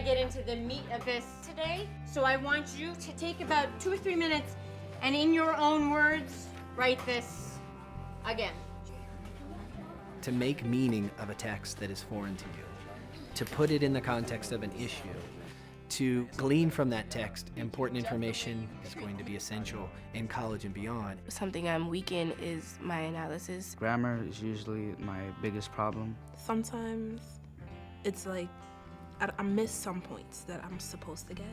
to get into the meat of this today. So I want you to take about 2 or 3 minutes and in your own words, write this again. To make meaning of a text that is foreign to you, to put it in the context of an issue, to glean from that text important information is going to be essential in college and beyond. Something I'm weak in is my analysis. Grammar is usually my biggest problem. Sometimes it's like I miss some points that I'm supposed to get.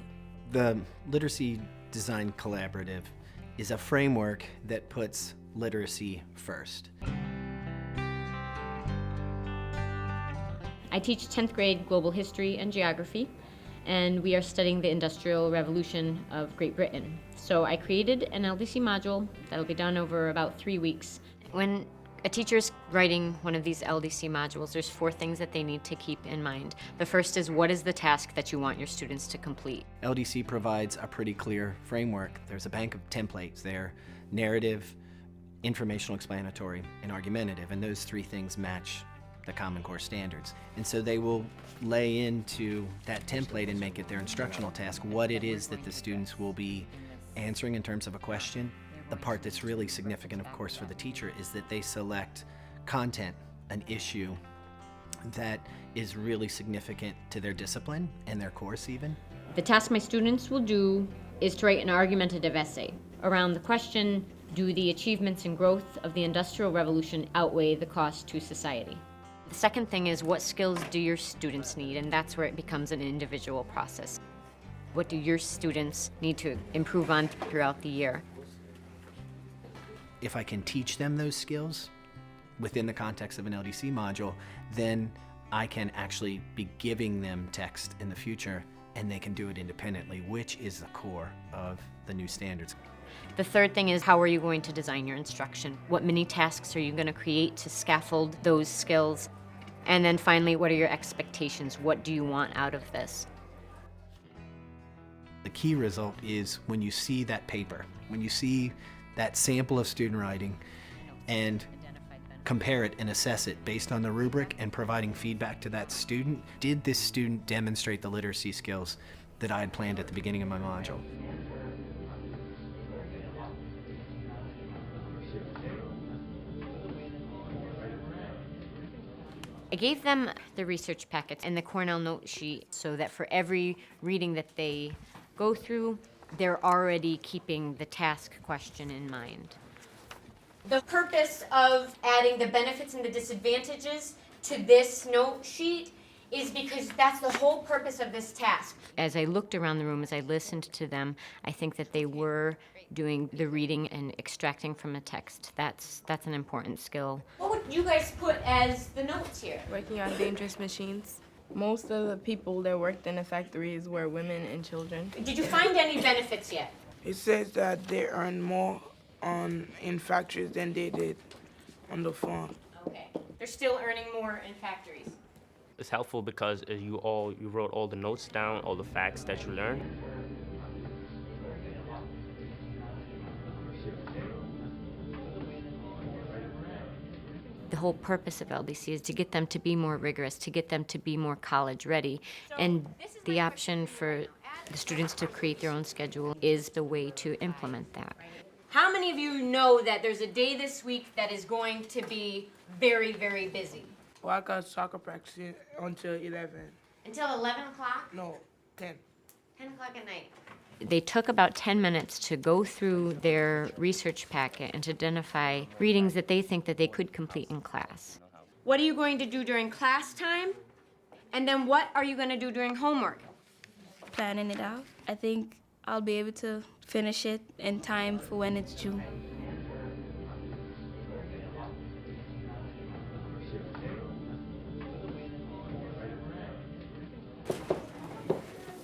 The Literacy Design Collaborative is a framework that puts literacy first. I teach 10th grade global history and geography, and we are studying the Industrial Revolution of Great Britain. So I created an LDC module that'll be done over about 3 weeks. When a teacher's writing one of these LDC modules, there's 4 things that they need to keep in mind. The first is, what is the task that you want your students to complete? LDC provides a pretty clear framework. There's a bank of templates there: narrative, informational explanatory, and argumentative, and those 3 things match the Common Core standards. And so they will lay into that template and make it their instructional task what it is that the students will be answering in terms of a question. The part that's really significant, of course, for the teacher is that they select content, an issue that is really significant to their discipline and their course even. The task my students will do is to write an argumentative essay around the question, do the achievements and growth of the Industrial Revolution outweigh the cost to society? The second thing is, what skills do your students need? And that's where it becomes an individual process. What do your students need to improve on throughout the year? If I can teach them those skills within the context of an LDC module, then I can actually be giving them text in the future, and they can do it independently, which is the core of the new standards. The third thing is, how are you going to design your instruction? What mini tasks are you going to create to scaffold those skills? And then finally, what are your expectations? What do you want out of this? The key result is when you see that paper, when you see that sample of student writing and compare it and assess it based on the rubric and providing feedback to that student. Did this student demonstrate the literacy skills that I had planned at the beginning of my module? I gave them the research packets and the Cornell note sheet so that for every reading that they go through, they're already keeping the task question in mind. The purpose of adding the benefits and the disadvantages to this note sheet is because that's the whole purpose of this task. As I looked around the room, as I listened to them, I think that they were doing the reading and extracting from a text. That's an important skill. What would you guys put as the notes here? Working on dangerous machines. Most of the people that worked in the factories were women and children. Did you find any benefits yet? It says that they earn more in factories than they did on the farm. Okay. They're still earning more in factories. It's helpful because you wrote all the notes down, all the facts that you learned. The whole purpose of LDC is to get them to be more rigorous, to get them to be more college ready. And the option for the students to create their own schedule is the way to implement that. How many of you know that there's a day this week that is going to be very, very busy? Well, I got soccer practice until 11. Until 11 o'clock? No, 10. 10 o'clock at night. They took about 10 minutes to go through their research packet and to identify readings that they think that they could complete in class. What are you going to do during class time? And then what are you going to do during homework? Planning it out. I think I'll be able to finish it in time for when it's due.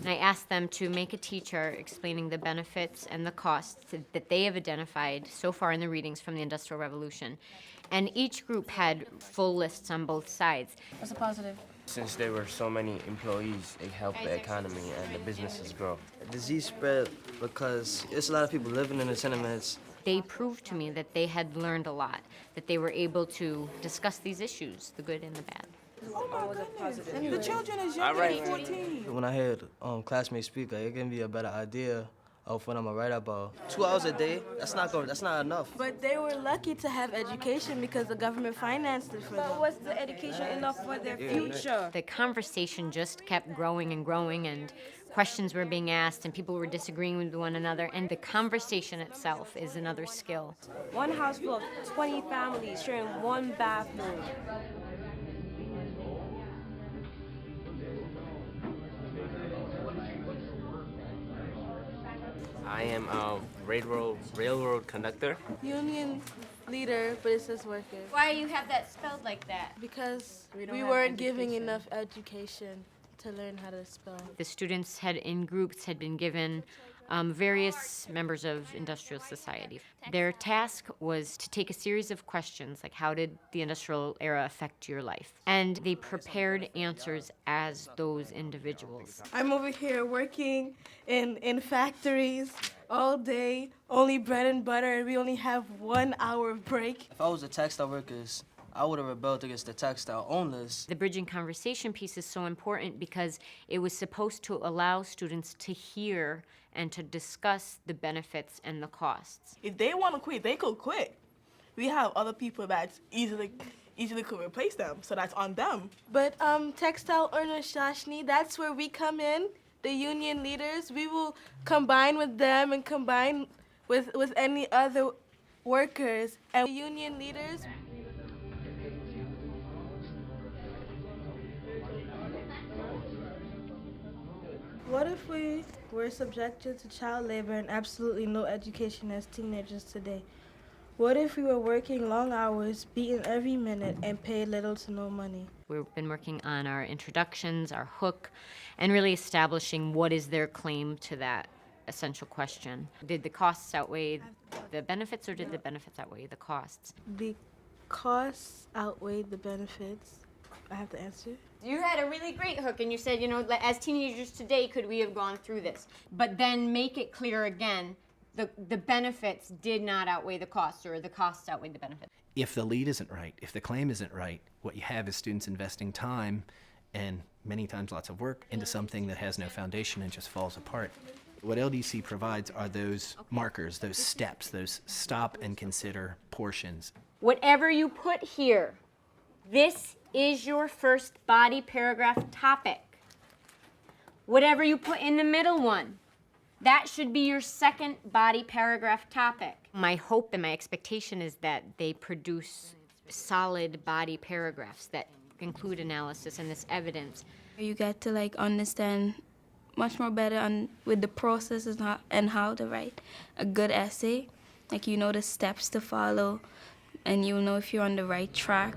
And I asked them to make a T-chart explaining the benefits and the costs that they have identified so far in the readings from the Industrial Revolution. And each group had full lists on both sides. What's a positive? Since there were so many employees, it helped the economy and the businesses grow. Disease spread because there's a lot of people living in the tenements. They proved to me that they had learned a lot, that they were able to discuss these issues, the good and the bad. Oh my goodness. The children is younger Alright. than 14. When I hear classmates speak, like, it gives me a better idea of what I'm gonna write about. 2 hours a day, that's not enough. But they were lucky to have education because the government financed it for them. But was the education enough for their future? The conversation just kept growing and growing, and questions were being asked, and people were disagreeing with one another, and the conversation itself is another skill. One house full of 20 families sharing one bathroom. I am a railroad conductor. Union leader, but it says worker. Why you have that spelled like that? Because We don't we have weren't giving education. enough education to learn how to spell. The students in groups had been given various members of industrial society. Their task was to take a series of questions, like how did the industrial era affect your life? And they prepared answers as those individuals. I'm over here working in factories all day, only bread and butter, and we only have 1 hour of break. If I was a textile workers, I would have rebelled against the textile owners. The bridging conversation piece is so important because it was supposed to allow students to hear and to discuss the benefits and the costs. If they want to quit, they could quit. We have other people that easily could replace them, so that's on them. But textile owner Shashni, that's where we come in, the union leaders. We will combine with them and combine with any other workers and union leaders. What if we were subjected to child labor and absolutely no education as teenagers today? What if we were working long hours, beaten every minute, and paid little to no money? We've been working on our introductions, our hook, and really establishing what is their claim to that essential question. Did the costs outweigh the benefits, or did the benefits outweigh the costs? The costs outweighed the benefits. I have to answer. You had a really great hook, and you said, you know, as teenagers today, could we have gone through this? But then make it clear again, the benefits did not outweigh the costs, or the costs outweighed the benefits. If the lead isn't right, if the claim isn't right, what you have is students investing time and many times lots of work into something that has no foundation and just falls apart. What LDC provides are those markers, those steps, those stop and consider portions. Whatever you put here, this is your first body paragraph topic. Whatever you put in the middle one, that should be your second body paragraph topic. My hope and my expectation is that they produce solid body paragraphs that include analysis and this evidence. You get to understand much more better with the process and how to write a good essay. You know the steps to follow, and you'll know if you're on the right track.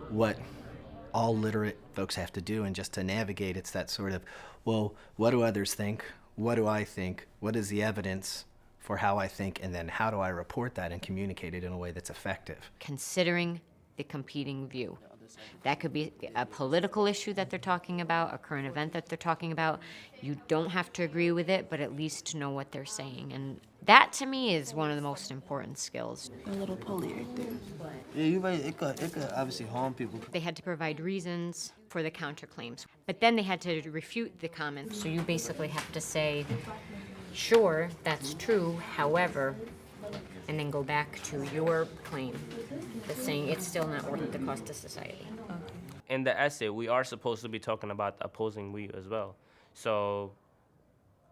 What all literate folks have to do, and just to navigate, it's that sort of, well, what do others think? What do I think? What is the evidence for how I think? And then how do I report that and communicate it in a way that's effective? Considering the competing view. That could be a political issue that they're talking about, a current event that they're talking about. You don't have to agree with it, but at least to know what they're saying. And that, to me, is one of the most important skills. A little pulley right there. Yeah, you're right. It could obviously harm people. They had to provide reasons for the counterclaims, but then they had to refute the comments. So you basically have to say, sure, that's true, however, and then go back to your claim that's saying it's still not worth the cost to society. In the essay, we are supposed to be talking about the opposing view as well. So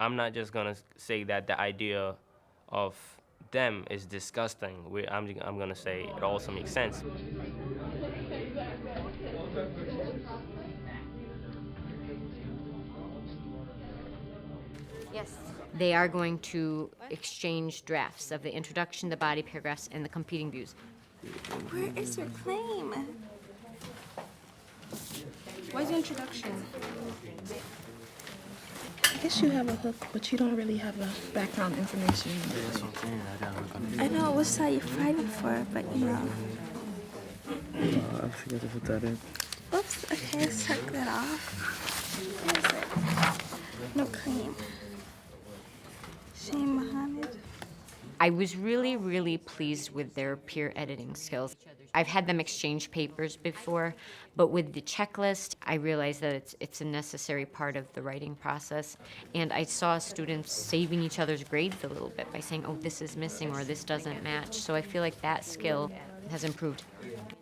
I'm not just gonna say that the idea of them is disgusting. I'm gonna say it also makes sense. Yes. They are going to exchange drafts of the introduction, the body paragraphs, and the competing views. Where is your claim? What's the introduction? I guess you have a hook, but you don't really have a background information. I know what side you're fighting for, but you know. I forgot to put that in. Oops, okay, let's check that off. Where is it? No claim. Shane Mohammed. I was really, really pleased with their peer editing skills. I've had them exchange papers before, but with the checklist, I realized that it's a necessary part of the writing process. And I saw students saving each other's grades a little bit by saying, oh, this is missing or this doesn't match. So I feel like that skill has improved.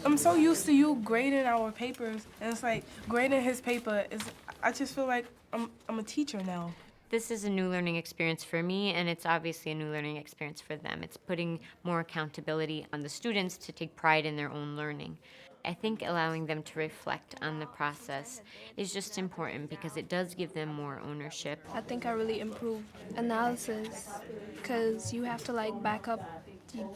I'm so used to you grading our papers, and it's like grading his paper is. I just feel like I'm a teacher now. This is a new learning experience for me, and it's obviously a new learning experience for them. It's putting more accountability on the students to take pride in their own learning. I think allowing them to reflect on the process is just important because it does give them more ownership. I think I really improved analysis because you have to like back up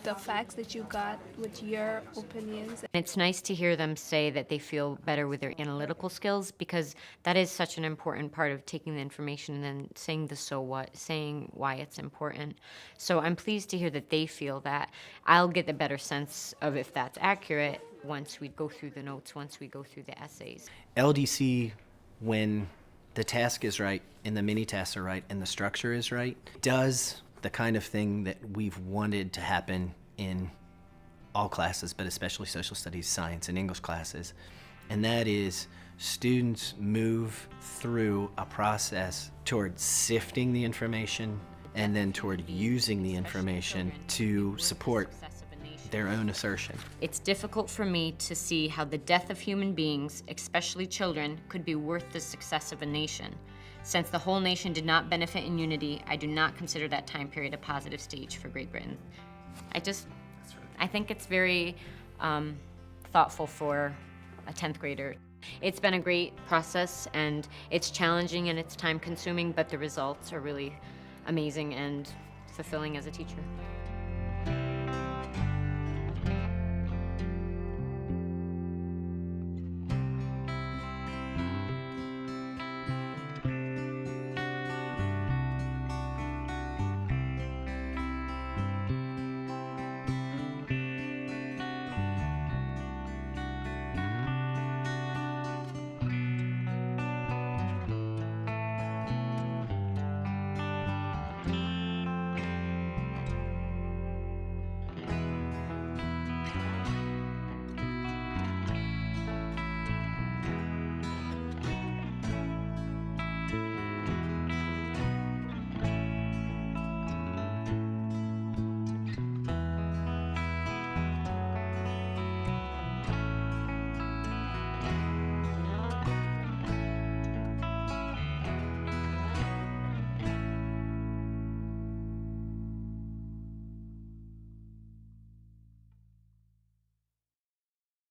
the facts that you got with your opinions. It's nice to hear them say that they feel better with their analytical skills because that is such an important part of taking the information and then saying the so what, saying why it's important. So I'm pleased to hear that they feel that. I'll get a better sense of if that's accurate once we go through the notes, once we go through the essays. LDC, when the task is right and the mini tasks are right and the structure is right, does the kind of thing that we've wanted to happen in all classes, but especially social studies, science, and English classes. And that is students move through a process toward sifting the information and then toward using the information to support their own assertion. It's difficult for me to see how the death of human beings, especially children, could be worth the success of a nation. Since the whole nation did not benefit in unity, I do not consider that time period a positive stage for Great Britain. I think it's very thoughtful for a 10th grader. It's been a great process, and it's challenging and it's time consuming, but the results are really amazing and fulfilling as a teacher.